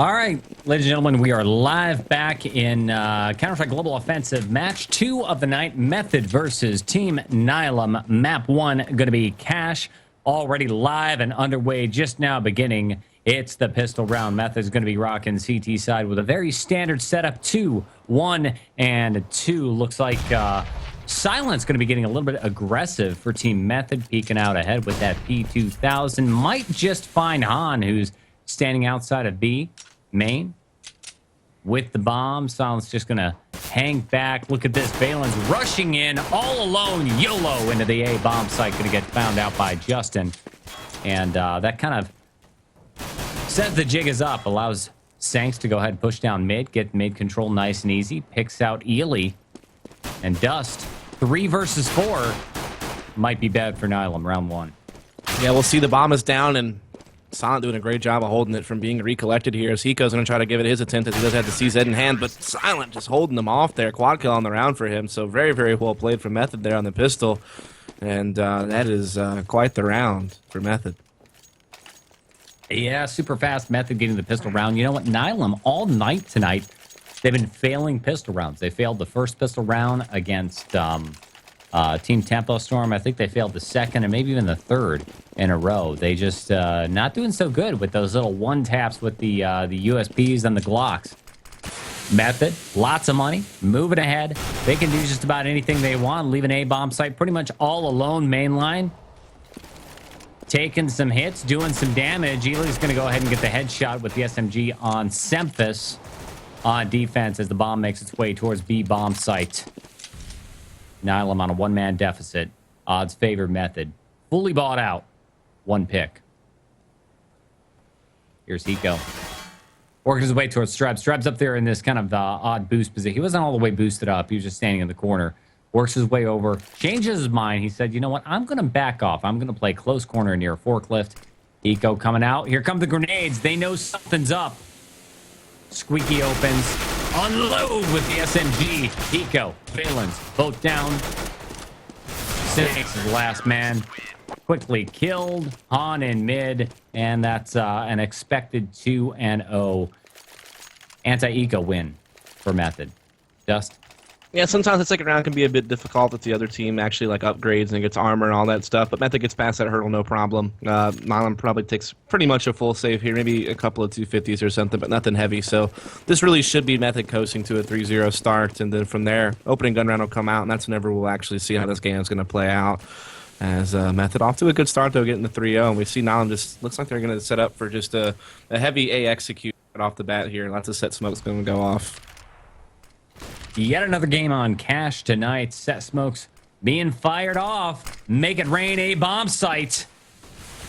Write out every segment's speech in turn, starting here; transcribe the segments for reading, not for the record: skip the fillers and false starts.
All right, ladies and gentlemen, we are live back in Counter-Strike Global Offensive Match 2 of the night. Method versus Team Nylm. Map 1 going to be Cash. Already live and underway, just now beginning. It's the pistol round. Method's going to be rocking CT side with a very standard setup. 2, 1, and 2. Looks like Silent's going to be getting a little bit aggressive for Team Method, peeking out ahead with that P2000. Might just find Han, who's standing outside of B. Main with the bomb. Silent's just gonna hang back. Look at this. Valen's rushing in all alone. YOLO into the A bomb site. Gonna get found out by Justin. And that kind of says the jig is up. Allows Sanks to go ahead and push down mid. Get mid control nice and easy. Picks out Ely. And Dust. 3 versus 4 might be bad for Nylm. Round 1. Yeah, we'll see. The bomb is down, and Silent doing a great job of holding it from being recollected here, as Hiko's going to try to give it his attempt, as he does have the CZ in hand, but Silent just holding them off there. Quad kill on the round for him, so very, very well played from Method there on the pistol, and that is quite the round for Method. Yeah, super fast Method getting the pistol round. You know what? Nylm all night tonight, they've been failing pistol rounds. They failed the first pistol round against Team Tempo Storm. I think they failed the second and maybe even the third in a row. They just not doing so good with those little one taps with the USPs and the Glocks. Method, lots of money, moving ahead. They can do just about anything they want. Leave an A bomb site pretty much all alone mainline. Taking some hits, doing some damage. Ely's going to go ahead and get the headshot with the SMG on Semphis on defense as the bomb makes its way towards B bomb site. Nylm on a one-man deficit. Odds favor Method. Fully bought out. 1 pick. Here's Hiko. Working his way towards Streb. Streb's up there in this kind of odd boost position. He wasn't all the way boosted up. He was just standing in the corner. Works his way over. Changes his mind. He said, you know what? I'm going to back off. I'm going to play close corner near a forklift. Hiko coming out. Here come the grenades. They know something's up. Squeaky opens. Unload with the SMG. Hiko, Valens, both down. Sanks is the last man. Quickly killed. Han in mid. And that's an expected 2-0 anti-eco win for Method. Dust? Yeah, sometimes the second round can be a bit difficult if the other team actually like upgrades and gets armor and all that stuff, but Method gets past that hurdle no problem. Nylm probably takes pretty much a full save here, maybe a couple of 250s or something, but nothing heavy. So this really should be Method coasting to a 3-0 start, and then from there, opening gun round will come out, and that's whenever we'll actually see how this game is going to play out. As Method off to a good start, though, getting the 3-0, and we see Nylm just looks like they're going to set up for just a heavy A execute right off the bat here. Lots of set smokes going to go off. Yet another game on Cash tonight. Set smokes being fired off. Make it rain, A bomb site.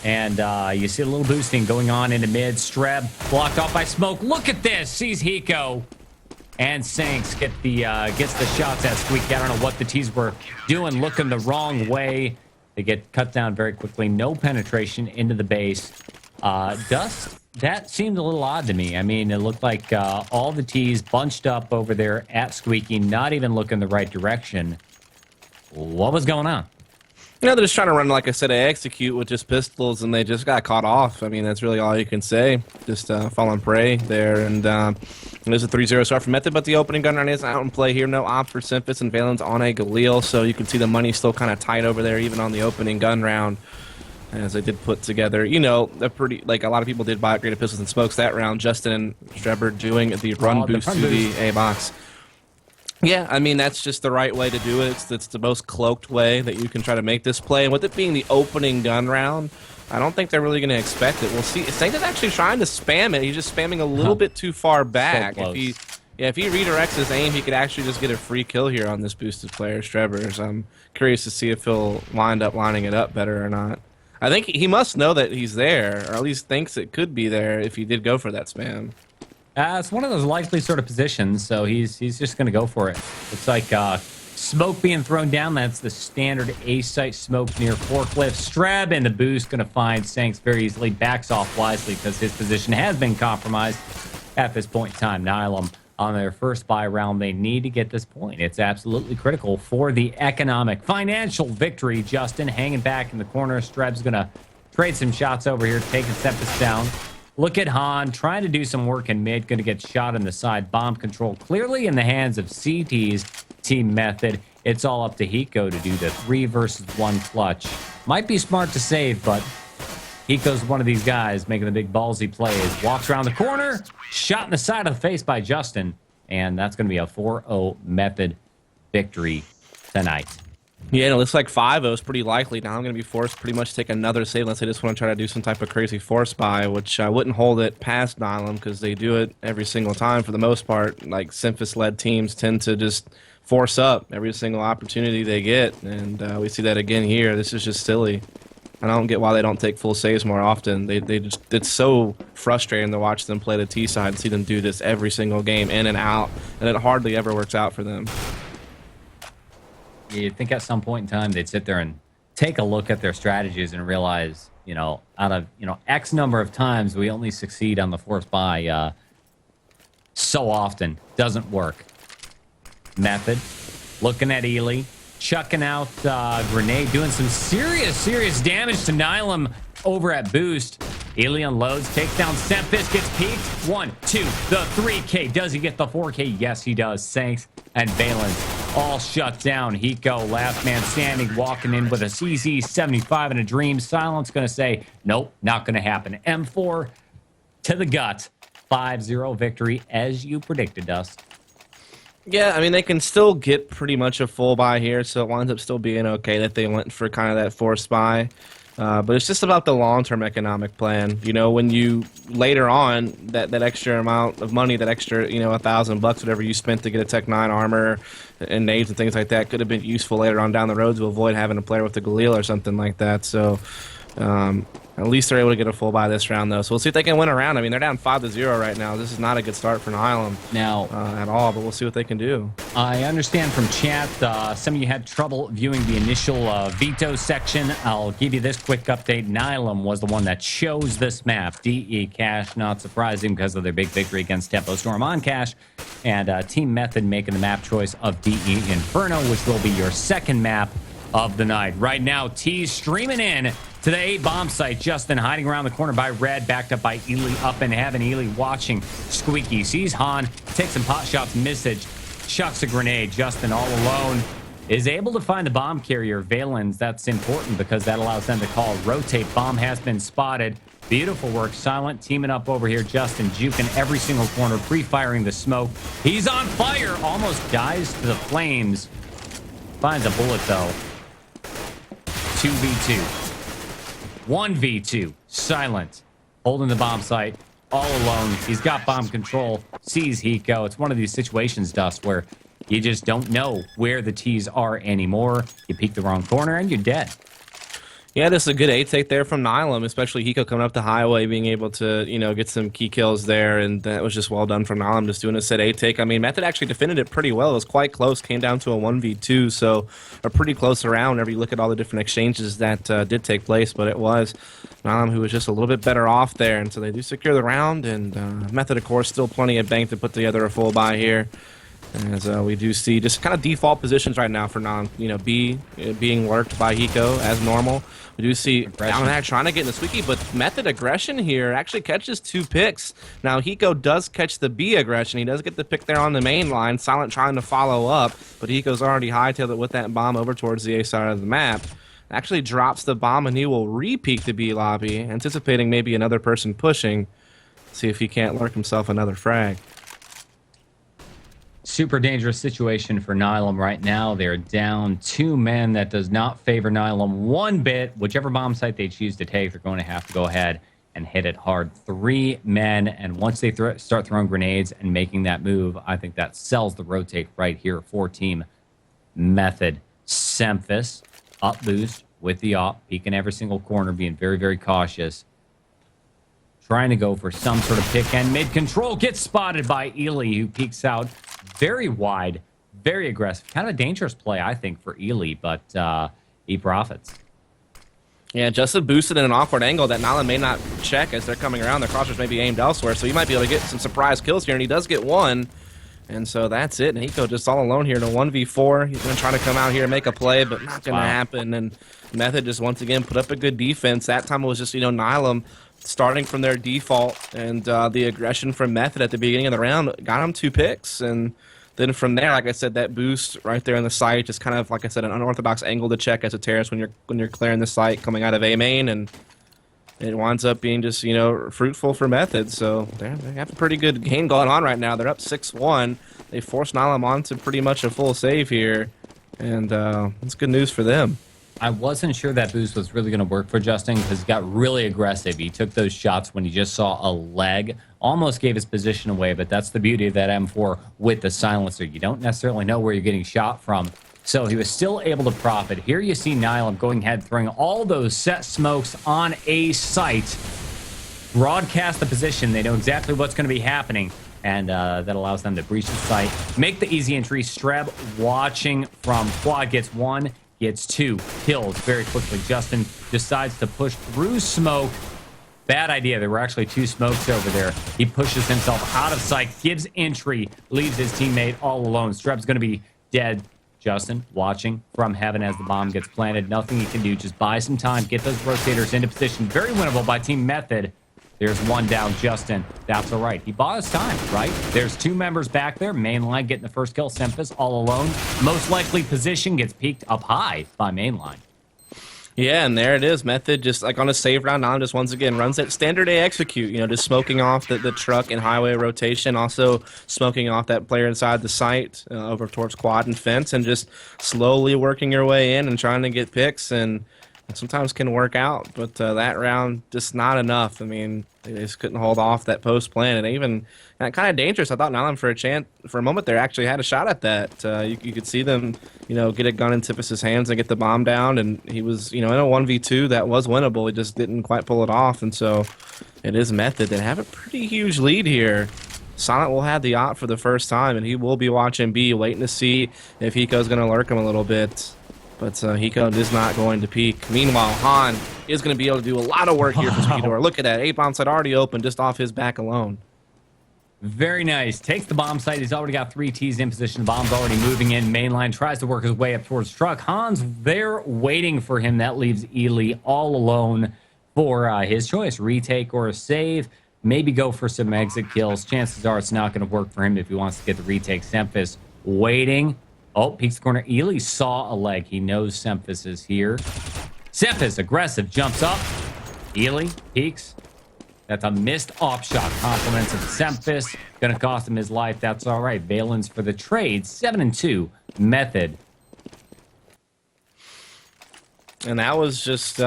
And you see a little boosting going on into mid. Streb blocked off by smoke. Look at this. Sees Hiko. And Sanks gets the shots at Squeak. I don't know what the T's were doing. Looking the wrong way. They get cut down very quickly. No penetration into the base. Dust. That seemed a little odd to me. I mean, it looked like all the T's bunched up over there at Squeaky, not even looking the right direction. What was going on? You know, they're just trying to run, like I said, a execute with just pistols, and they just got caught off. I mean, that's really all you can say. Just falling prey there, and there's a 3-0 start for Method, but the opening gun round is out in play here. No op for Semphis, and Valen's on a Galil, so you can see the money still kind of tight over there, even on the opening gun round. As they did put together, you know, a pretty, like a lot of people did buy upgraded pistols and smokes that round. Justin and Streber doing the run boost to the A box. Yeah, I mean, that's just the right way to do it. It's the most cloaked way that you can try to make this play. And with it being the opening gun round, I don't think they're really going to expect it. We'll see. Sank is actually trying to spam it. He's just spamming a little bit too far back. So if he redirects his aim, he could actually just get a free kill here on this boosted player, Streber. So I'm curious to see if he'll wind up lining it up better or not. I think he must know that he's there, or at least thinks it could be there if he did go for that spam. It's one of those likely sort of positions, so he's just going to go for it. It's like smoke being thrown down. That's the standard A-site smoke near forklift. Streb and the boost going to find Sanks very easily. Backs off wisely because his position has been compromised at this point in time. Nylm on their first buy round. They need to get this point. It's absolutely critical for the economic, financial victory. Justin hanging back in the corner. Streb's going to trade some shots over here, taking Semphis down. Look at Han trying to do some work in mid, going to get shot in the side. Bomb control clearly in the hands of CT's team Method. It's all up to Hiko to do the 3 versus 1 clutch. Might be smart to save, but Hiko's one of these guys making the big ballsy plays. Walks around the corner, shot in the side of the face by Justin, and that's going to be a 4-0 Method victory tonight. Yeah, and it looks like 5-0 is pretty likely. Now I'm going to be forced pretty much to take another save unless they just want to try to do some type of crazy force buy, which I wouldn't hold it past Nylm because they do it every single time for the most part. Like, Simphis-led teams tend to just force up every single opportunity they get, and we see that again here. This is just silly. I don't get why they don't take full saves more often. They just, it's so frustrating to watch them play the T side and see them do this every single game in and out, and it hardly ever works out for them. You'd think at some point in time they'd sit there and take a look at their strategies and realize, you know, out of, you know, X number of times we only succeed on the force buy so often. Doesn't work. Method. Looking at Ely. Chucking out grenade. Doing some serious damage to Nylm over at boost. Ely unloads. Takes down Simphis. Gets peeked. 1, 2, the 3K. Does he get the 4K? Yes, he does. Sanks and Valence all shut down. Hiko, last man standing, walking in with a CZ-75 and a dream. Silence going to say, nope, not going to happen. M4 to the gut. 5-0 victory, as you predicted, Dust. Yeah, I mean, they can still get pretty much a full buy here, so it winds up still being okay that they went for kind of that forced buy. But it's just about the long-term economic plan. You know, when you later on that extra amount of money, that extra, you know, $1,000, whatever you spent to get a Tech 9 armor and nades and things like that, could have been useful later on down the road to avoid having a player with the Galil or something like that. So at least they're able to get a full buy this round, though. So we'll see if they can win a round. I mean, they're down 5-0 right now. This is not a good start for Nylm now at all, but we'll see what they can do. I understand from chat some of you had trouble viewing the initial veto section. I'll give you this quick update. Nylm was the one that chose this map. DE Cash, not surprising because of their big victory against Tempo Storm on Cash. And Team Method making the map choice of DE Inferno, which will be your second map of the night. Right now, T's streaming in to the A bomb site. Justin hiding around the corner by Red, backed up by Ely up in heaven. Ely watching Squeaky. Sees Han, takes some pot shots, message, chucks a grenade. Justin all alone is able to find the bomb carrier. Valens, that's important because that allows them to call rotate. Bomb has been spotted. Beautiful work. Silent teaming up over here. Justin juking every single corner, pre-firing the smoke. He's on fire. Almost dies to the flames. Finds a bullet though. 2v2. 1v2. Silent. Holding the bomb site. All alone. He's got bomb control. Sees Hiko. It's one of these situations, Dust, where you just don't know where the T's are anymore. You peek the wrong corner and you're dead. Yeah, this is a good A take there from Nylm, especially Hiko coming up the highway, being able to, you know, get some key kills there, and that was just well done from Nylm, just doing a set A take. I mean, Method actually defended it pretty well. It was quite close, came down to a 1v2, so a pretty close round whenever you look at all the different exchanges that did take place, but it was Nylm who was just a little bit better off there, and so they do secure the round, and Method, of course, still plenty of bank to put together a full buy here. As we do see just kind of default positions right now for B being lurked by Hiko as normal. We do see down there trying to get in the squeaky, but Method aggression here actually catches 2 picks. Now Hiko does catch the B aggression. He does get the pick there on the main line. Silent trying to follow up, but Hiko's already hightailed it with that bomb over towards the A side of the map. Actually drops the bomb and he will re-peek the B lobby, anticipating maybe another person pushing. See if he can't lurk himself another frag. Super dangerous situation for Nylm right now. They're down 2 men. That does not favor Nylm one bit. Whichever bomb site they choose to take, they're going to have to go ahead and hit it hard. 3 men, and once they start throwing grenades and making that move, I think that sells the rotate right here for Team Method. Simphis, up boost with the op, peeking every single corner, being very, very cautious. Trying to go for some sort of pick and mid-control. Gets spotted by Ely, who peeks out very wide, very aggressive. Kind of a dangerous play, I think, for Ely, but he profits. Yeah, Justin boosted in an awkward angle that Nylm may not check as they're coming around. Their crossers may be aimed elsewhere, so he might be able to get some surprise kills here, and he does get one. And so that's it. And Hiko just all alone here in a 1v4. He's going to try to come out here and make a play, but not going to happen. And Method just once again put up a good defense. That time it was just, Nylm starting from their default, and the aggression from Method at the beginning of the round got them 2 picks. And then from there, like I said, that boost right there in the site, just kind of, like I said, an unorthodox angle to check as a terrorist when you're clearing the site coming out of A main, and it winds up being just, you know, fruitful for Method. So they have a pretty good game going on right now. They're up 6-1. They forced Nylm onto pretty much a full save here, and it's good news for them. I wasn't sure that boost was really going to work for Justin because he got really aggressive. He took those shots when he just saw a leg, almost gave his position away, but that's the beauty of that M4 with the silencer. You don't necessarily know where you're getting shot from, so he was still able to profit. Here you see Nylm going ahead, throwing all those set smokes on a site, broadcast the position. They know exactly what's going to be happening, and that allows them to breach the site, make the easy entry. Streb watching from quad gets 1. Gets 2 kills very quickly. Justin decides to push through smoke. Bad idea. There were actually 2 smokes over there. He pushes himself out of sight, gives entry, leaves his teammate all alone. Streb's going to be dead. Justin watching from heaven as the bomb gets planted. Nothing he can do. Just buy some time. Get those rotators into position. Very winnable by Team Method. There's 1 down, Justin. That's all right. He bought his time, right? There's 2 members back there. Mainline getting the first kill. Semphis all alone. Most likely position gets peeked up high by Mainline. Yeah, and there it is. Method just like on a save round. Nylm just once again runs that standard A execute. You know, just smoking off the truck and highway rotation. Also smoking off that player inside the site over towards quad and fence, and just slowly working your way in and trying to get picks. And sometimes can work out, but that round just not enough. I mean, they just couldn't hold off that post plan, and even kind of dangerous. I thought Nylm for a moment there actually had a shot at that. You could see them, you know, get a gun in Semphis' hands and get the bomb down, and he was, you know, in a 1v2 that was winnable. He just didn't quite pull it off, and so it is Method that have a pretty huge lead here. Silent will have the op for the first time, and he will be watching B, waiting to see if Hiko's going to lurk him a little bit. But Hiko is not going to peek. Meanwhile, Han is going to be able to do a lot of work here for Speedor. Look at that. 8 bomb site already open just off his back alone. Very nice. Takes the bomb site. He's already got 3 Ts in position. Bomb's already moving in. Mainline tries to work his way up towards truck. Han's there waiting for him. That leaves Ely all alone for his choice. Retake or a save. Maybe go for some exit kills. Chances are it's not going to work for him if he wants to get the retake. Semphis waiting. Oh, peeks the corner. Ely saw a leg. He knows Semphis is here. Semphis, aggressive, jumps up. Ely peeks. That's a missed off shot. Compliments of Semphis. Gonna cost him his life. That's all right. Valens for the trade. 7-2. Method. And that was just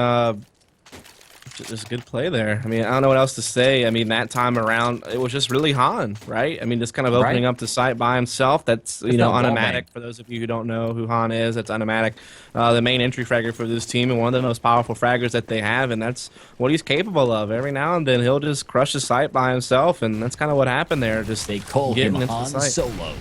good play there. I mean, I don't know what else to say. I mean, that time around, it was just really Han, right? I mean, just kind of opening up the site by himself. That's, you know, Unimatic. For those of you who don't know who Han is, that's Unimatic. The main entry fragger for this team and one of the most powerful fraggers that they have, and that's what he's capable of. Every now and then, he'll just crush the site by himself, and that's kind of what happened there. Just they call him Han Solo.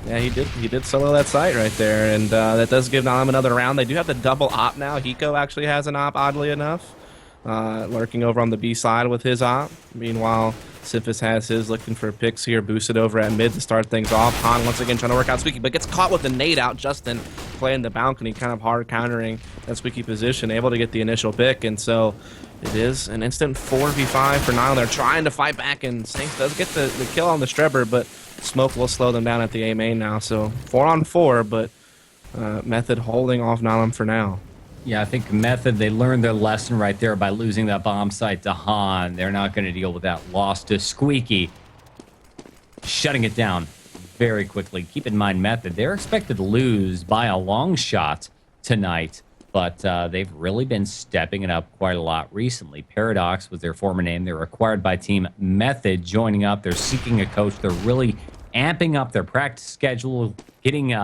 Yeah, he did solo that site right there, and that does give Nylm another round. They do have the double op now. Hiko actually has an op, oddly enough. Lurking over on the B side with his op. Meanwhile, Semphis has his looking for picks here, boosted over at mid to start things off. Han once again trying to work out Squeaky, but gets caught with the nade out. Justin playing the balcony, kind of hard countering that Squeaky position, able to get the initial pick, and so it is an instant 4v5 for Nylm. They're trying to fight back, and Snakes does get the kill on the Strebber, but smoke will slow them down at the A main now. So 4-on-4, but Method holding off Nylm for now. Yeah, I think Method, they learned their lesson right there by losing that bomb site to Han. They're not going to deal with that loss to Squeaky. Shutting it down very quickly. Keep in mind, Method, they're expected to lose by a long shot tonight, but they've really been stepping it up quite a lot recently. Paradox was their former name. They were acquired by Team Method, joining up. They're seeking a coach. They're really amping up their practice schedule, getting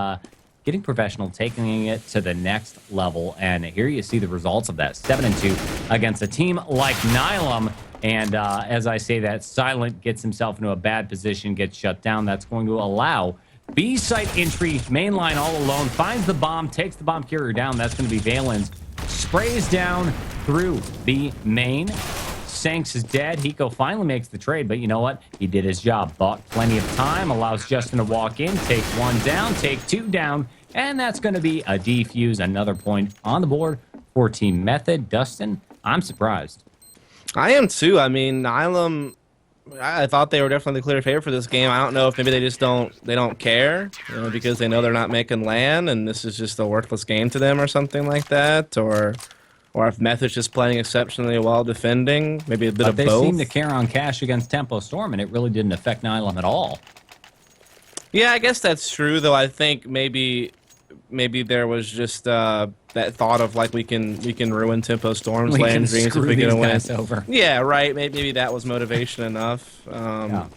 professional, taking it to the next level, and here you see the results of that. 7-2 against a team like Nylm, and as I say that, Silent gets himself into a bad position, gets shut down. That's going to allow B-site entry, mainline all alone, finds the bomb, takes the bomb carrier down. That's going to be Valens. Sprays down through the main. Sanks is dead. Hiko finally makes the trade, but you know what? He did his job. Bought plenty of time, allows Justin to walk in, take 1 down, take 2 down, and that's going to be a defuse. Another point on the board for Team Method. Dustin, I'm surprised. I am too. I mean, Nylm, I thought they were definitely the clear favorite for this game. I don't know if maybe they just don't care, because they know they're not making land, and this is just a worthless game to them or something like that, or if Method's just playing exceptionally well defending, maybe a bit But of they both. seem to care on cash against Tempo Storm, and it really didn't affect Nylum at all. Yeah, I guess that's true, though. I think maybe there was just that thought of like we can ruin Tempo Storm's We land can dreams if screw we get these a win. guys over. Yeah, right. Maybe that was motivation enough. Yeah.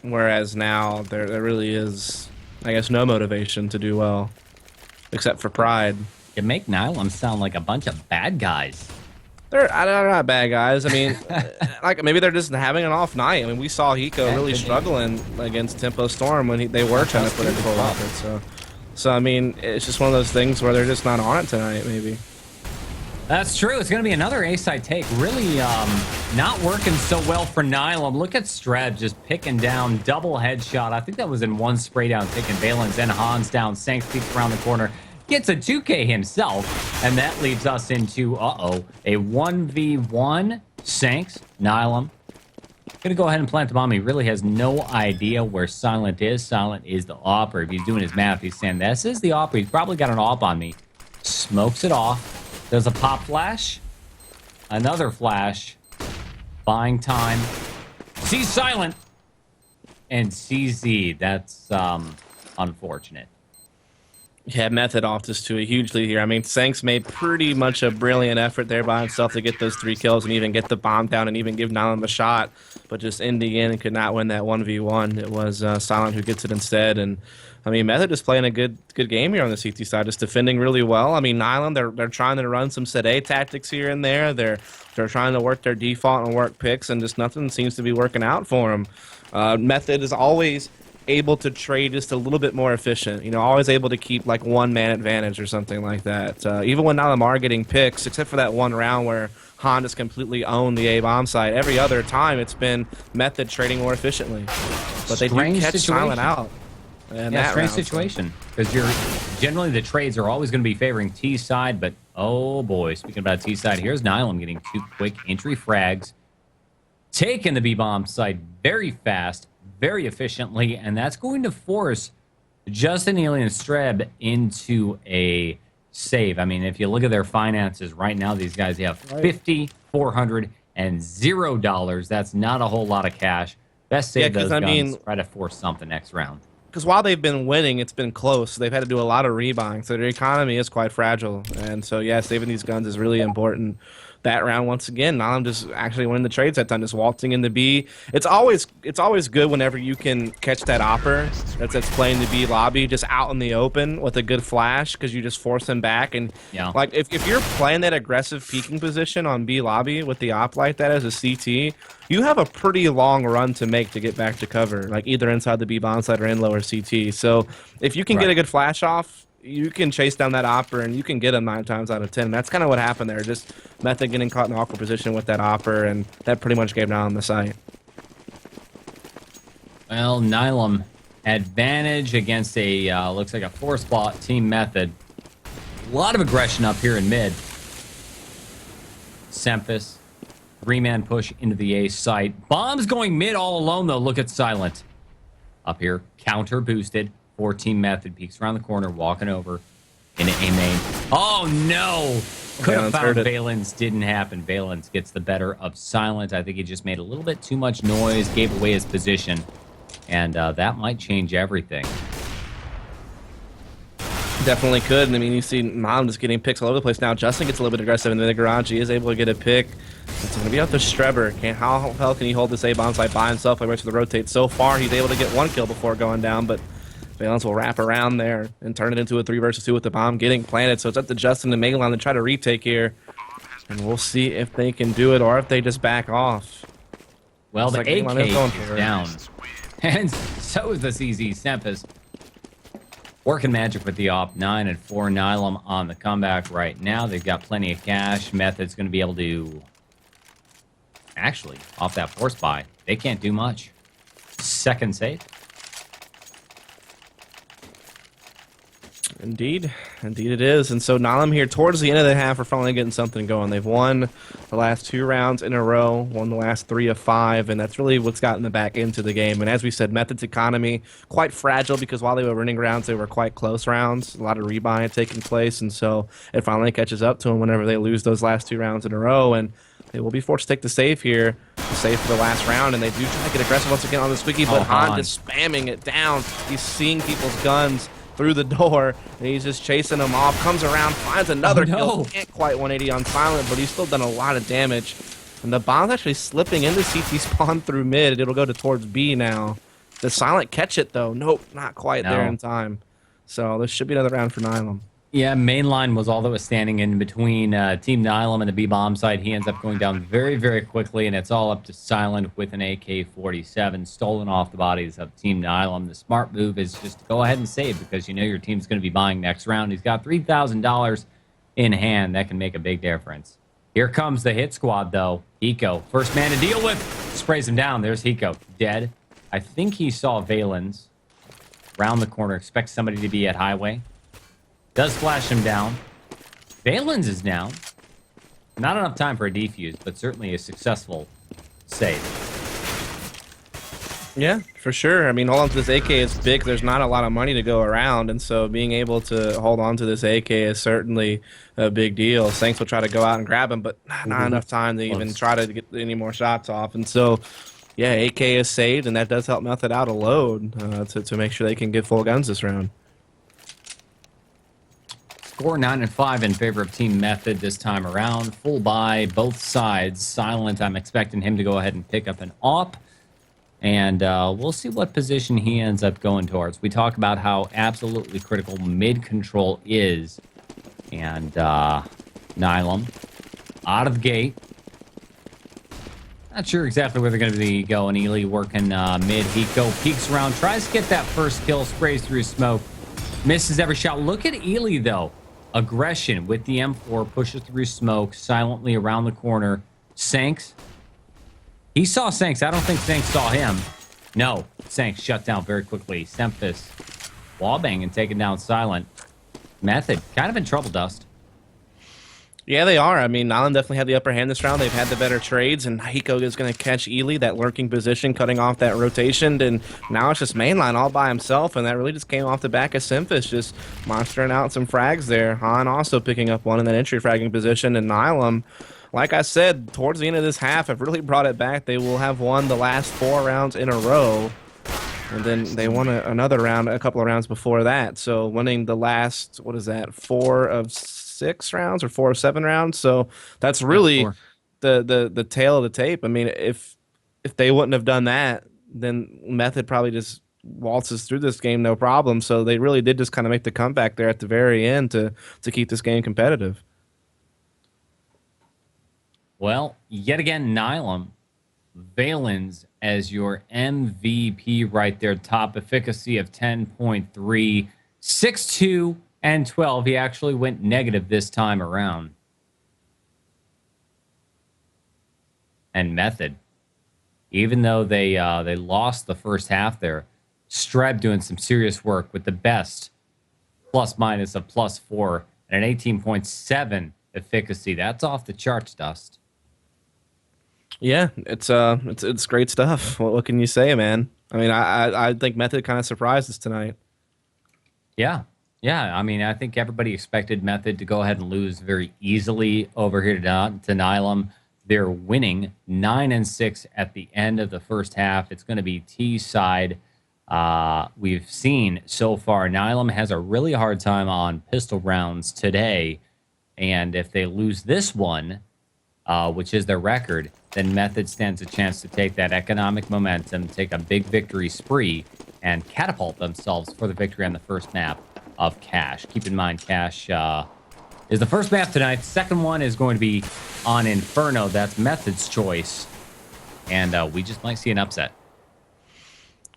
Whereas now there really is, I guess, no motivation to do well, except for pride. You make Nylum sound like a bunch of bad guys. They're not bad guys. I mean, like maybe they're just having an off night. I mean, we saw Hiko really struggling against Tempo Storm when they were trying to put it full effort. So I mean, it's just one of those things where they're just not on it tonight. Maybe. That's true. It's going to be another A-side take. Really not working so well for Nylum. Look at Streb just picking down double headshot. I think that was in one spray down, taking Valens and Hans down. Sanks peeks around the corner. Gets a 2K himself, and that leads us into, a 1v1. Sanks, Nylum. Gonna go ahead and plant the bomb. He really has no idea where Silent is. Silent is the AWP, or if he's doing his math, he's saying, this is the AWP. He's probably got an AWP on me. Smokes it off. Does a pop flash. Another flash. Buying time. Sees Silent. And CZ. That's unfortunate. Yeah, Method off this to a huge lead here. I mean, Sanks made pretty much a brilliant effort there by himself to get those 3 kills and even get the bomb down and even give Nylum a shot, but just in the end could not win that 1v1. It was Silent who gets it instead. And I mean, Method is playing a good game here on the CT side, just defending really well. I mean, Nylum, they're trying to run some set A tactics here and there. They're trying to work their default and work picks, and just nothing seems to be working out for them. Method is always able to trade just a little bit more efficient, always able to keep like 1-man advantage or something like that. Even when Nylm are getting picks, except for that one round where Honda's completely owned the A-bomb side, every other time it's been Method trading more efficiently. But they do catch Silent out. Yeah, strange situation, because generally the trades are always going to be favoring T side, but oh boy, speaking about T side, here's Nylum getting 2 quick entry frags, taking the B-bomb side very fast, very efficiently, and that's going to force Justin Neely and Streb into a save. I mean, if you look at their finances right now, these guys have $50, $400, and $0. That's not a whole lot of cash. Best save those guns. Try to force something next round. Because while they've been winning, it's been close. They've had to do a lot of rebuying, so their economy is quite fragile. And so, yeah, saving these guns is really important. That round, once again, Nylm just actually winning the trades that time, just waltzing in the B. It's always good whenever you can catch that opper that's playing the B lobby just out in the open with a good flash, because you just force them back. And like if you're playing that aggressive peeking position on B lobby with the op like that as a CT, you have a pretty long run to make to get back to cover, like either inside the B bomb side or in lower CT. So if you can get a good flash off, you can chase down that opper and you can get him 9 times out of 10. That's kind of what happened there. Just Method getting caught in an awkward position with that opper, and that pretty much gave Nylm the site. Well, Nylm advantage against a looks like a 4-spot team Method. A lot of aggression up here in mid. Semphis, 3-man push into the A site. Bombs going mid all alone though. Look at Silent up here, counter boosted. 4-team Method peeks around the corner, walking over into A main. Oh no! Could have found Valens, didn't happen. Valens gets the better of Silent. I think he just made a little bit too much noise, gave away his position, and that might change everything. Definitely could. I mean, you see Nylm just getting picks all over the place now. Justin gets a little bit aggressive in the garage. He is able to get a pick. It's going to be out to Streber. How the hell can he hold this A-bomb site by himself? He waits for the rotate. So far, he's able to get 1 kill before going down, but Valens will wrap around there and turn it into a 3 versus 2 with the bomb getting planted. So it's up to Justin and Megalon to try to retake here. And we'll see if they can do it or if they just back off. Well, the AK is down. And so is the CZ Semphis. Working magic with the op. 9 and 4. Nylm on the comeback right now. They've got plenty of cash. Method's going to be able to... Actually, off that force buy, they can't do much. Second save. Indeed, indeed it is. And so Nylm here towards the end of the half are finally getting something going. They've won the last 2 rounds in a row, won the last 3 of 5, and that's really what's gotten them back into the game. And as we said, Method's economy quite fragile because while they were winning rounds, they were quite close rounds. A lot of rebuy taking place, and so it finally catches up to them whenever they lose those last 2 rounds in a row. And they will be forced to take the save here, the save for the last round, and they do try to get aggressive once again on the squeaky, but Han just spamming it down. He's seeing people's guns through the door, and he's just chasing them off, comes around, finds another kill. Can't quite 180 on Silent, but he's still done a lot of damage. And the bomb's actually slipping into CT spawn through mid. It'll go towards B now. Does Silent catch it, though? Nope, not quite there in time. So this should be another round for Nylm. Yeah, mainline was all that was standing in between Team Nylm and the B-bomb side. He ends up going down very, very quickly, and it's all up to Silent with an AK-47 stolen off the bodies of Team Nylm. The smart move is just to go ahead and save because you know your team's going to be buying next round. He's got $3,000 in hand. That can make a big difference. Here comes the hit squad, though. Hiko, first man to deal with, sprays him down. There's Hiko, dead. I think he saw Valens round the corner. Expects somebody to be at highway. Does flash him down. Valens is down. Not enough time for a defuse, but certainly a successful save. Yeah, for sure. I mean, hold on to this AK is big. There's not a lot of money to go around, and so being able to hold on to this AK is certainly a big deal. Sanks will try to go out and grab him, but not enough time to even try to get any more shots off. And so, yeah, AK is saved, and that does help Method out a load to make sure they can get full guns this round. Score 9-5 in favor of Team Method this time around. Full buy, both sides. Silent, I'm expecting him to go ahead and pick up an AWP. And we'll see what position he ends up going towards. We talk about how absolutely critical mid-control is. And Nylm out of the gate. Not sure exactly where they're going to be going. Ely working mid. Hiko peeks around, tries to get that first kill, sprays through smoke. Misses every shot. Look at Ely, though. Aggression with the M4, pushes through smoke, silently around the corner. Sanks. He saw Sanks. I don't think Sanks saw him. No. Sanks shut down very quickly. Stemphis wallbang and taking down Silent. Method kind of in trouble, Dust. Yeah, they are. I mean, Nylm definitely had the upper hand this round. They've had the better trades, and Hiko is going to catch Ely, that lurking position, cutting off that rotation, and now it's just mainline all by himself, and that really just came off the back of Symphis, just monstering out some frags there. Han also picking up one in that entry fragging position, and Nylm, like I said, towards the end of this half, have really brought it back. They will have won the last 4 rounds in a row, and then they won another round a couple of rounds before that, so winning the last, 4 of 6 rounds or 4 of 7 rounds. So that's really the tail of the tape. I mean, if they wouldn't have done that, then Method probably just waltzes through this game no problem. So they really did just kind of make the comeback there at the very end to keep this game competitive. Well, yet again, Nylm, Valens as your MVP right there. Top efficacy of 10.3, 6-2, and 12. He actually went negative this time around. And Method, even though they lost the first half there, Streb doing some serious work with the best plus-minus of +4 and an 18.7 efficacy. That's off the charts, Dust. Yeah, it's great stuff. What can you say, man? I mean, I think Method kind of surprised us tonight. Yeah. Yeah, I mean, I think everybody expected Method to go ahead and lose very easily over here to Nylm. They're winning 9-6 at the end of the first half. It's going to be T side. We've seen so far Nylm has a really hard time on pistol rounds today. And if they lose this one, which is their record, then Method stands a chance to take that economic momentum, take a big victory spree, and catapult themselves for the victory on the first map of Cash. Keep in mind, Cash is the first map tonight. The second one is going to be on Inferno. That's Method's choice. And we just might see an upset.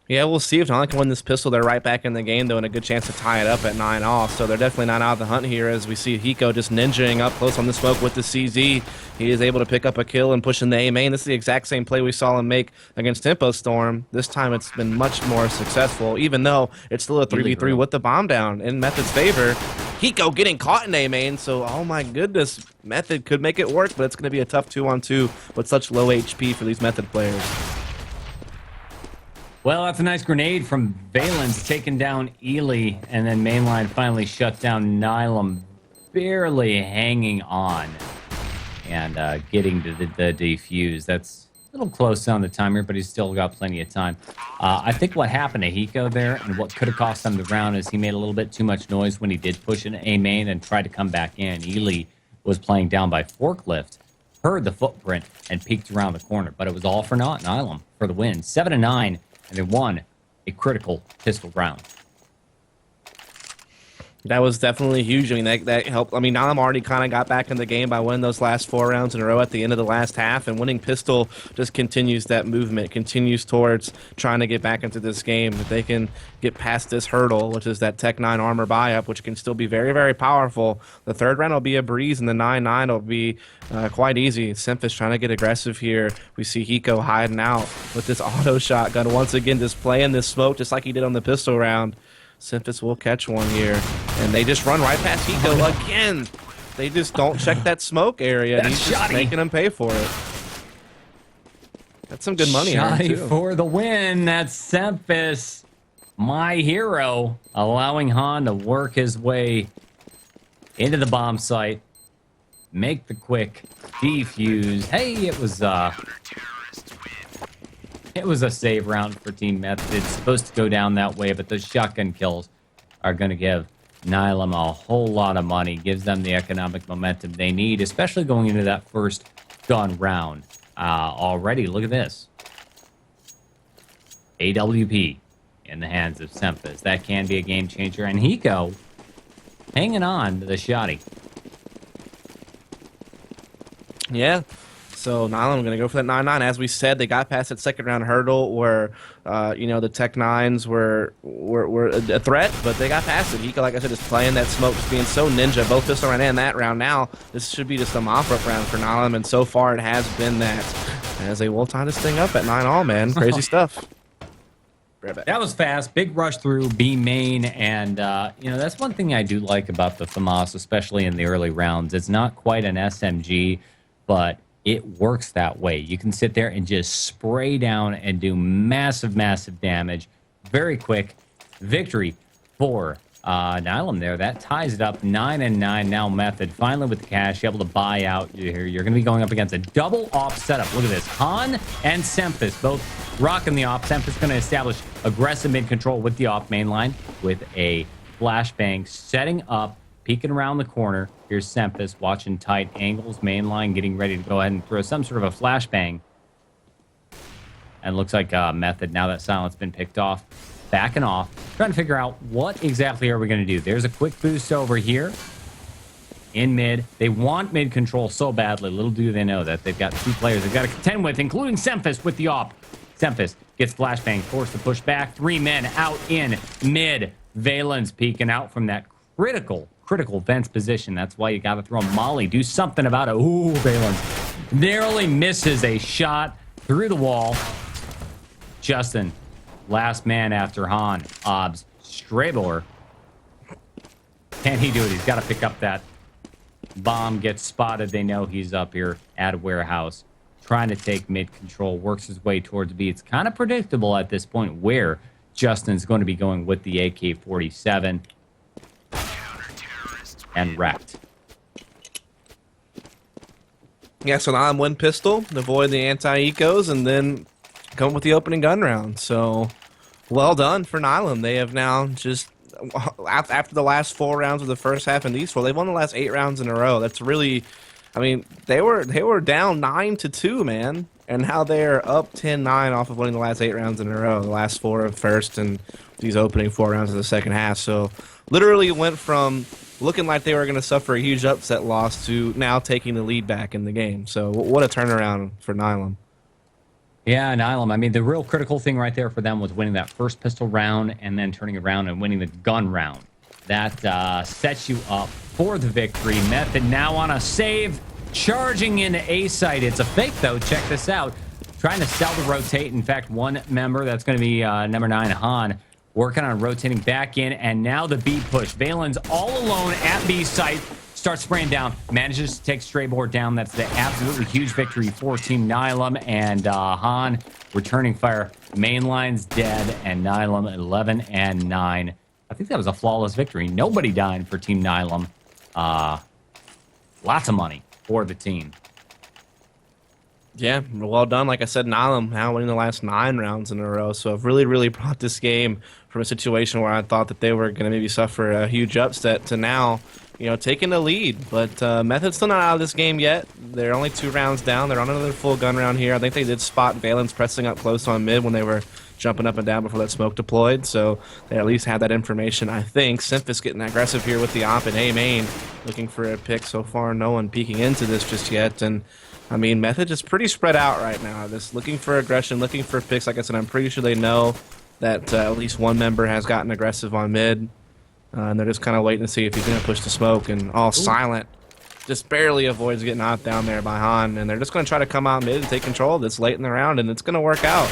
Yeah, we'll see if Nylm can win this pistol. They're right back in the game, though, and a good chance to tie it up at 9-all. So they're definitely not out of the hunt here as we see Hiko just ninjaing up close on the smoke with the CZ. He is able to pick up a kill and push in the A main. This is the exact same play we saw him make against Tempo Storm. This time it's been much more successful, even though it's still a 3v3 with the bomb down in Method's favor. Hiko getting caught in A main, so oh my goodness, Method could make it work, but it's going to be a tough 2-on-2 with such low HP for these Method players. Well, that's a nice grenade from Valence, taking down Ely, and then mainline finally shut down Nylm, barely hanging on and getting to the defuse. That's a little close on the timer, but he's still got plenty of time. I think what happened to Hiko there and what could have cost him the round is he made a little bit too much noise when he did push an A main and tried to come back in. Ely was playing down by forklift, heard the footprint, and peeked around the corner, but it was all for naught. Nylm for the win, 7-9. And they won a critical pistol round. That was definitely huge. I mean, that helped. I mean, Nylm already kind of got back in the game by winning those last 4 rounds in a row at the end of the last half, and winning pistol just continues that movement, continues towards trying to get back into this game. If they can get past this hurdle, which is that Tech 9 armor buy-up, which can still be very, very powerful, the 3rd round will be a breeze, and the 9-9 will be quite easy. Semphis trying to get aggressive here. We see Hiko hiding out with this auto shotgun, once again just playing this smoke just like he did on the pistol round. Semphis will catch one here, and they just run right past Hiko again. They just don't check that smoke area, and he's just making them pay for it. That's some good money. Shoddy for the win. That's Semphis, my hero, allowing Han to work his way into the bomb site, make the quick defuse. Hey, it was a save round for Team Method. It's supposed to go down that way, but those shotgun kills are going to give Nylm a whole lot of money, gives them the economic momentum they need, especially going into that first gun round. Already, look at this. AWP in the hands of Semphis. That can be a game changer. And Hiko hanging on to the shoddy. Yeah. So Nylm going to go for that 9-9. As we said, they got past that 2nd round hurdle where, the Tech 9s were a threat, but they got past it. Hiko, like I said, is playing that smoke, just being so ninja, both pistol round and that round. Now, this should be just a mop-up round for Nylm, and so far it has been that. As they will tie this thing up at 9-all, man. Crazy stuff. That was fast. Big rush through B main, and that's one thing I do like about the FAMAS, especially in the early rounds. It's not quite an SMG, but it works that way. You can sit there and just spray down and do massive, massive damage. Very quick victory for Nylm there. That ties it up 9-9 now. Method finally with the cash, able to buy out. You're going to be going up against a double op setup. Look at this. Han and Semphis both rocking the op. Semphis going to establish aggressive mid control with the op main line with a flashbang, setting up, peeking around the corner. Here's Semphis watching tight angles, main line, getting ready to go ahead and throw some sort of a flashbang. And looks like Method, now that silence been picked off, backing off, trying to figure out what exactly are we going to do. There's a quick boost over here in mid. They want mid control so badly. Little do they know that they've got 2 players they've got to contend with, including Semphis with the op. Semphis gets flashbang, forced to push back. 3 men out in mid. Valence peeking out from that critical fence position. That's why you got to throw a molly. Do something about it. Ooh, Valence narrowly misses a shot through the wall. Justin, last man after Han. Obs, Strabor. Can he do it? He's got to pick up that bomb. Gets spotted. They know he's up here at a warehouse. Trying to take mid control. Works his way towards B. It's kind of predictable at this point where Justin's going to be going with the AK-47. And wrecked. Yeah, so now I'm one pistol, avoid the anti-ecos, and then come with the opening gun round. So, well done for Nylm. They have now just, after the last 4 rounds of the first half in these 4, they've won the last 8 rounds in a row. That's really, I mean, they were down 9-2, man. And now they're up 10-9 off of winning the last 8 rounds in a row. The last 4 of first and these opening 4 rounds of the second half. So, literally went from looking like they were going to suffer a huge upset loss to now taking the lead back in the game. So what a turnaround for Nylm. Yeah, Nylm. I mean, the real critical thing right there for them was winning that first pistol round and then turning around and winning the gun round. That sets you up for the victory. Method now on a save, charging into A site. It's a fake, though. Check this out. Trying to sell the rotate. In fact, one member, that's going to be number 9, Han, working on rotating back in. And now the B push. Valen's all alone at B site. Starts spraying down. Manages to take Strayboard down. That's the absolutely huge victory for Team Nylm. And Han returning fire. Main line's dead. And Nylm 11 and 9. I think that was a flawless victory. Nobody died for Team Nylm. Lots of money for the team. Yeah, well done. Like I said, Nihilum now winning the last 9 rounds in a row. So I've really brought this game from a situation where I thought that they were going to maybe suffer a huge upset to now, taking the lead. But Method's still not out of this game yet. They're only 2 rounds down. They're on another full gun round here. I think they did spot Valen's pressing up close on mid when they were jumping up and down before that smoke deployed. So they at least had that information, I think. Simphis getting aggressive here with the op and A main, looking for a pick. So far, no one peeking into this just yet. And I mean, Method is pretty spread out right now. Just looking for aggression, looking for picks. Like I said, I'm pretty sure they know that at least one member has gotten aggressive on mid. And they're just kind of waiting to see if he's going to push the smoke. And all silent. Just barely avoids getting knocked down there by Han. And they're just going to try to come out mid and take control of this late in the round. And it's going to work out.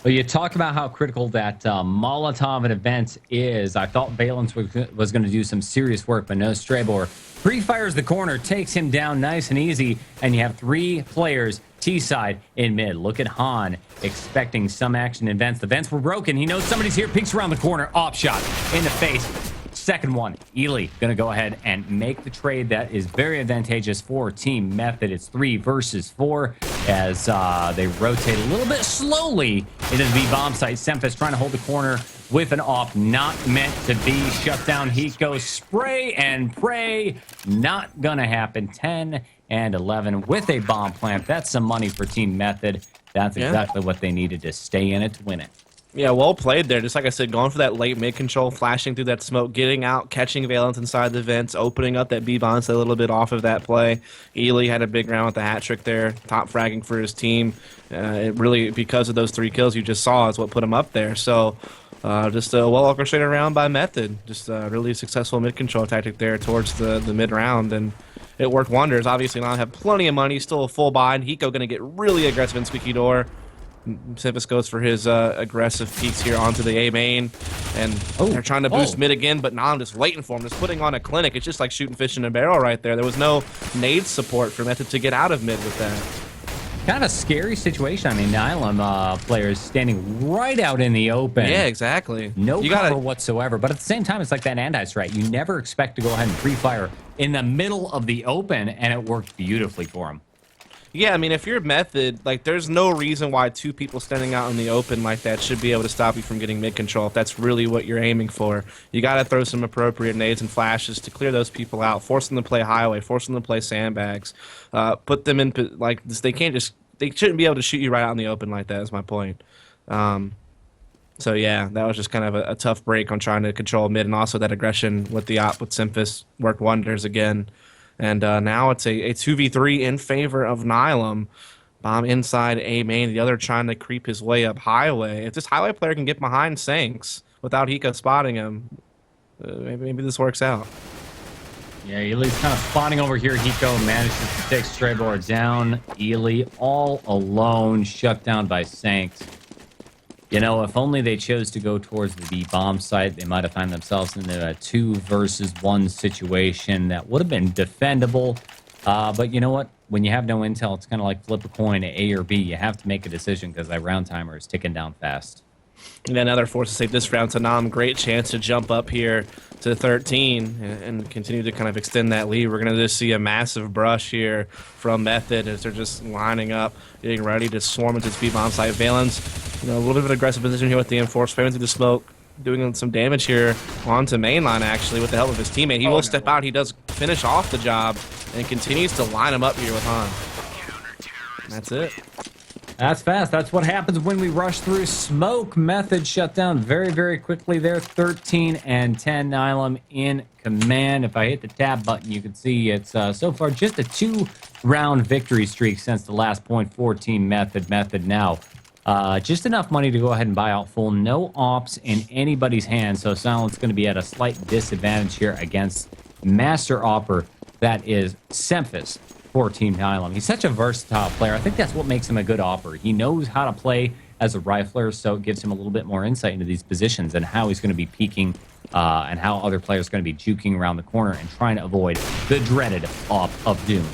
Well, you talk about how critical that Molotov at events is. I thought Valence was going to do some serious work, but no. Strayboard pre-fires the corner, takes him down nice and easy, and you have 3 players T-side in mid. Look at Han expecting some action in vents. The vents were broken. He knows somebody's here, peeks around the corner, off shot in the face. Second one, Ely going to go ahead and make the trade that is very advantageous for Team Method. It's 3 versus 4 as they rotate a little bit slowly into the B-bomb site. Simphis trying to hold the corner with an off, not meant to be. Shut down. Heat goes spray and pray. Not going to happen. 10 and 11 with a bomb plant. That's some money for Team Method. That's exactly what they needed to stay in it to win it. Yeah, well played there. Just like I said, going for that late mid control, flashing through that smoke, getting out, catching Valence inside the vents, opening up that B-bomb a little bit off of that play. Ely had a big round with the hat trick there, top fragging for his team. It really, because of those 3 kills you just saw, is what put him up there. So just a well-orchestrated round by Method. Just a really successful mid control tactic there towards the mid round, and it worked wonders. Obviously, now have plenty of money, still a full bind. Hiko going to get really aggressive in Squeaky Door. Simphis goes for his aggressive peeks here onto the A main, and they're trying to boost mid again, but now I'm just waiting for him, just putting on a clinic. It's just like shooting fish in a barrel right there. There was no nade support for Method to get out of mid with that. Kind of a scary situation. I mean, Nylm players standing right out in the open. Yeah, exactly. No cover whatsoever. But at the same time, it's like that Andice, right? You never expect to go ahead and pre-fire in the middle of the open, and it worked beautifully for him. Yeah, I mean, if you're Method, like, there's no reason why 2 people standing out in the open like that should be able to stop you from getting mid control if that's really what you're aiming for. You got to throw some appropriate nades and flashes to clear those people out, force them to play highway, force them to play sandbags, put them in, like, they shouldn't be able to shoot you right out in the open like that, is my point. So, yeah, that was just kind of a tough break on trying to control mid, and also that aggression with the op with Simphis worked wonders again. And now it's a 2v3 in favor of Nylm. Bomb inside A main, the other trying to creep his way up highway. If this highway player can get behind Sanks without Hiko spotting him, maybe this works out. Yeah, Ely's kind of spawning over here. Hiko manages to take Strayboard down. Ely all alone, shut down by Sanks. You know, if only they chose to go towards the B-bomb site, they might have found themselves in a 2 versus 1 situation that would have been defendable. But you know what? When you have no intel, it's kind of like flip a coin, A or B. You have to make a decision because that round timer is ticking down fast. And then another force to save this round. So Nam, great chance to jump up here to 13 and continue to kind of extend that lead. We're going to just see a massive brush here from Method as they're just lining up, getting ready to swarm into this B-bomb site. Valence, a little bit of an aggressive position here with the Enforce, spamming through the smoke, doing some damage here onto mainline, actually, with the help of his teammate. He will step out. He does finish off the job and continues to line him up here with Han. And that's it. That's fast. That's what happens when we rush through smoke. Method shut down very, very quickly there. 13 and 10. Nylm in command. If I hit the tab button, you can see it's so far just a 2-round victory streak since the last point. 14 Method. Method now. Just enough money to go ahead and buy out full. No ops in anybody's hands, so Silent's going to be at a slight disadvantage here against Master Opper. That is Semphis for Team Nylm. He's such a versatile player. I think that's what makes him a good Opper. He knows how to play as a rifler, so it gives him a little bit more insight into these positions and how he's going to be peeking and how other players are going to be juking around the corner and trying to avoid the dreaded Op of Doom.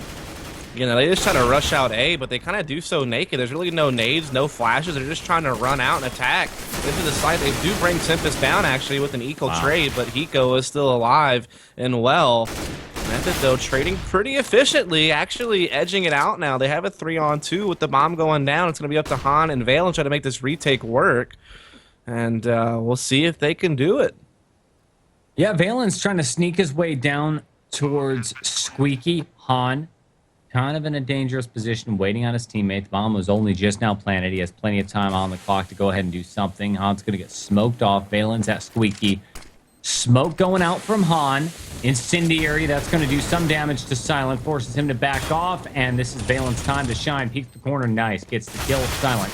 You know, they just try to rush out A, but they kind of do so naked. There's really no nades, no flashes. They're just trying to run out and attack into the site. They do bring Semphis down, actually, with an eco trade, but Hiko is still alive and well. Method, though, trading pretty efficiently, actually edging it out now. They have a 3-on-2 with the bomb going down. It's going to be up to Han and Valen trying to make this retake work, and we'll see if they can do it. Yeah, Valen's trying to sneak his way down towards Squeaky. Han kind of in a dangerous position, waiting on his teammate. The bomb was only just now planted. He has plenty of time on the clock to go ahead and do something. Han's going to get smoked off. Valen's at Squeaky. Smoke going out from Han. Incendiary, that's going to do some damage to Silent. Forces him to back off, and this is Valen's time to shine. Peek the corner, nice. Gets the kill, Silent.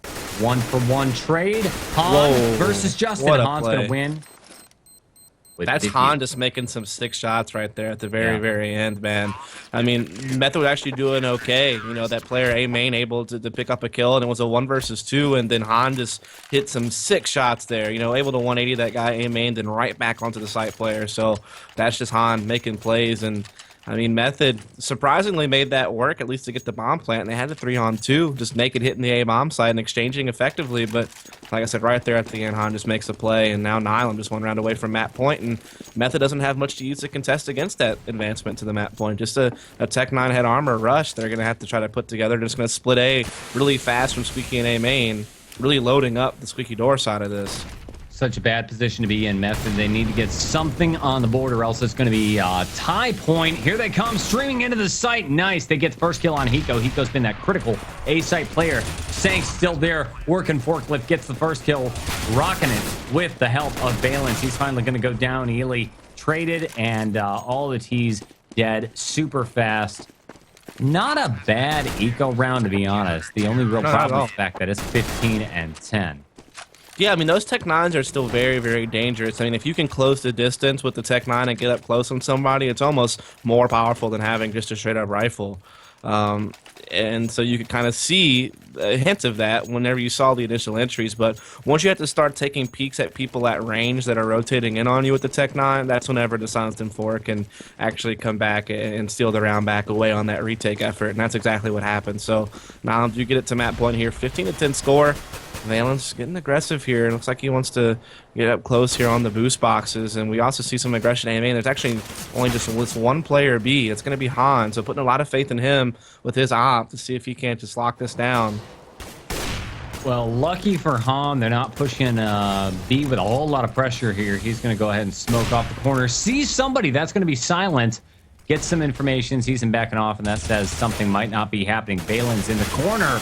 1-for-1 trade. Han versus Justin. Han's going to win. That's Han just making some sick shots right there at the very end, man. I mean, Method actually doing okay. You know, that player A main able to pick up a kill, and it was a 1 versus 2, and then Han just hit some sick shots there. You know, able to 180 that guy A main, then right back onto the site player. So that's just Han making plays, and I mean, Method surprisingly made that work, at least to get the bomb plant. And they had the 3-on-2, just naked hitting the A bomb side and exchanging effectively. But like I said, right there at the end, Han just makes a play. And now Nylm just 1 round away from map point. And Method doesn't have much to use to contest against that advancement to the map point. Just a Tech 9 head armor rush they're going to have to try to put together. They're just going to split A really fast from Squeaky and A main, really loading up the Squeaky door side of this. Such a bad position to be in, Method. They need to get something on the board, or else it's going to be a tie point. Here they come, streaming into the site. Nice. They get the first kill on Hiko. Hiko's been that critical A-site player. Sank's still there, working forklift, gets the first kill, rocking it with the help of Valence. He's finally going to go down. Ely traded, and all the T's dead super fast. Not a bad eco round, to be honest. The only real problem is the fact that it's 15 and 10. Yeah, I mean, those Tech 9s are still very, very dangerous. I mean, if you can close the distance with the Tech 9 and get up close on somebody, it's almost more powerful than having just a straight-up rifle. And so you could kind of see a hint of that whenever you saw the initial entries. But once you have to start taking peeks at people at range that are rotating in on you with the Tech 9, that's whenever the Silenced M4 can actually come back and steal the round back away on that retake effort. And that's exactly what happened. So now you get it to map point here, 15-10 score. Valen's getting aggressive here. It looks like he wants to get up close here on the boost boxes, and we also see some aggression aiming. There's actually only just this one player B. It's going to be Han, so putting a lot of faith in him with his op to see if he can't just lock this down. Well, lucky for Han, they're not pushing B with a whole lot of pressure here. He's going to go ahead and smoke off the corner. Sees somebody. That's going to be Silent. Gets some information. Sees him backing off, and that says something might not be happening. Valen's in the corner.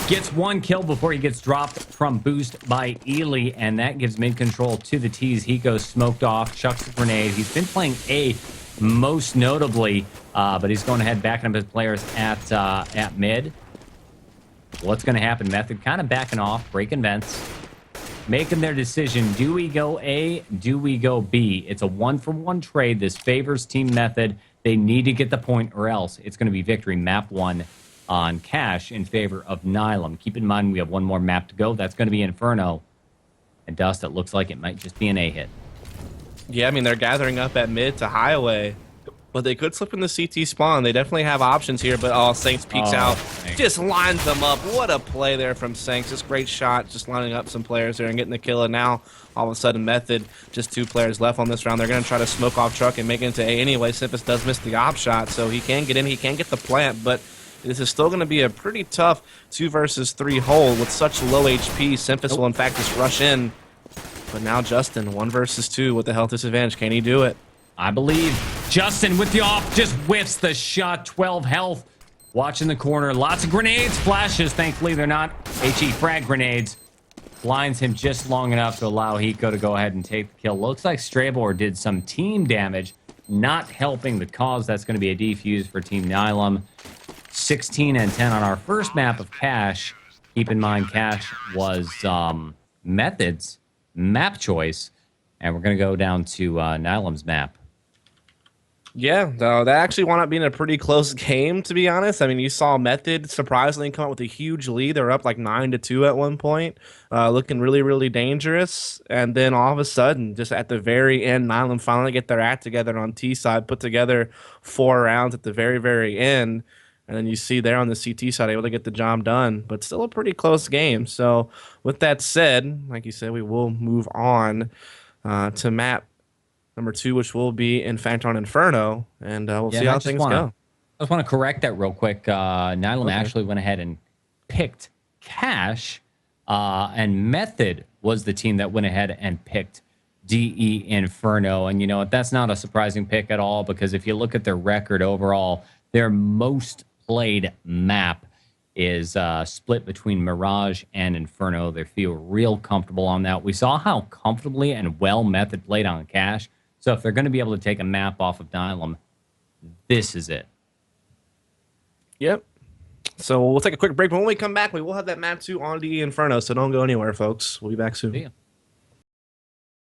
Gets 1 kill before he gets dropped from boost by Ely, and that gives mid-control to the T's. He goes smoked off, chucks a grenade. He's been playing A most notably, but he's going ahead backing up his players at mid. What's going to happen? Method kind of backing off, breaking vents, making their decision. Do we go A? Do we go B? It's a 1-for-1 trade. This favors Team Method. They need to get the point, or else it's going to be victory map 1 on cash in favor of Nylm. Keep in mind we have 1 more map to go. That's going to be Inferno. And Dust, it looks like it might just be an A hit. Yeah, I mean, they're gathering up at mid to highway, but they could slip in the CT spawn. They definitely have options here, but Saints peeks out. Thanks. Just lines them up. What a play there from Saints. Just great shot, just lining up some players there and getting the kill. And now, all of a sudden, Method, just 2 players left on this round. They're going to try to smoke off truck and make it into A anyway. Semphis does miss the op shot, so he can get in. He can get the plant, but this is still going to be a pretty tough 2 versus 3 hold with such low HP. Semphis will, in fact, just rush in. But now Justin, 1 versus 2 with the health disadvantage. Can he do it? I believe Justin with the off just whiffs the shot. 12 health. Watching the corner. Lots of grenades, flashes. Thankfully, they're not HE frag grenades. Blinds him just long enough to allow Hiko to go ahead and take the kill. Looks like Strabor did some team damage, not helping the cause. That's going to be a defuse for Team Nylm. 16 and 10 on our first map of Cash. Keep in mind, Cash was Method's map choice. And we're going to go down to Nylm's map. Yeah, though that actually wound up being a pretty close game, to be honest. I mean, you saw Method surprisingly come out with a huge lead. They were up like 9-2 at one point, looking really, really dangerous. And then all of a sudden, just at the very end, Nylm finally get their act together on T side, put together 4 rounds at the very, very end. And then you see there on the CT side, able to get the job done, but still a pretty close game. So with that said, like you said, we will move on to map number 2, which will be in fact on Inferno, and we'll see how things go. I just want to correct that real quick. Nylm actually went ahead and picked Cash, and Method was the team that went ahead and picked DE Inferno. And you know what? That's not a surprising pick at all, because if you look at their record overall, their most played map is split between Mirage and Inferno. They feel real comfortable on that. We saw how comfortably and well Method played on Cash. So if they're going to be able to take a map off of Nylm, this is it. Yep. So we'll take a quick break. But when we come back, we will have that map 2 on DE Inferno. So don't go anywhere, folks. We'll be back soon. See ya.